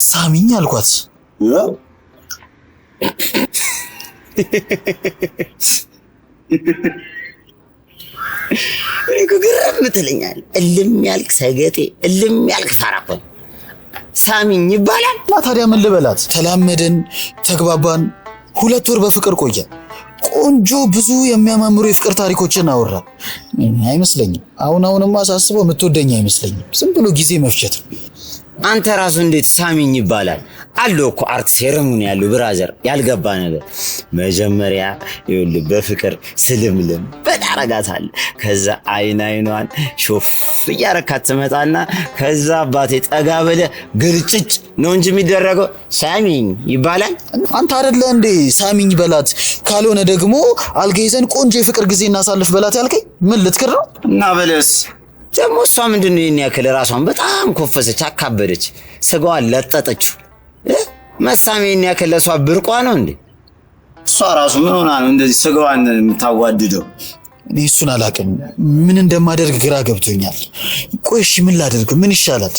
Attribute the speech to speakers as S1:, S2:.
S1: ሳሚኝ አልኳት።
S2: ግርም ትለኛል። እልም ያልክ ሰገጤ፣ እልም ያልክ ፋራኮ ሳሚኝ ይባላል።
S1: እና ታዲያ ምን ልበላት? ተላመድን፣ ተግባባን፣ 2 ወር በፍቅር ቆየ። ቆንጆ ብዙ የሚያማምሩ የፍቅር ታሪኮችን አወራ። አይመስለኝም አሁንማ ሳስበው የምትወደኝ አይመስለኝም። ዝም ብሎ ጊዜ መፍጀት ነው።
S2: አንተ ራሱ እንዴት ሳሚኝ ይባላል? አለው እኮ አርት ሴረሞኒ ያለው ብራዘር። ያልገባ ነገር መጀመሪያ ይኸውልህ በፍቅር ስልምልም በጣረጋታል። ከዛ አይኗን ሾፍ እያረካት ትመጣና ከዛ አባቴ ጠጋ በለ ግርጭጭ ነው እንጂ የሚደረገው ሳሚኝ ይባላል።
S1: አንተ አይደለ እንዴ ሳሚኝ በላት፣ ካልሆነ ደግሞ አልጋ ይዘን ቆንጆ የፍቅር ጊዜ እናሳልፍ በላት ያልከኝ? ምን ልትክር ነው?
S2: እና በለስ ደግሞ እሷ ምንድነው ይሄን ያክል ራሷን በጣም ኮፈሰች፣ አካበደች፣ ስጋዋን ለጠጠችው። መሳሜን ያክል ለሷ ብርቋ ነው እንዴ? እሷ ራሱ ምን ሆና ነው እንደዚህ ስጋዋን የምታዋድደው?
S1: እኔ እሱን አላውቅም። ምን እንደማደርግ ግራ ገብቶኛል። ቆይ እሺ ምን ላደርግ? ምን ይሻላል?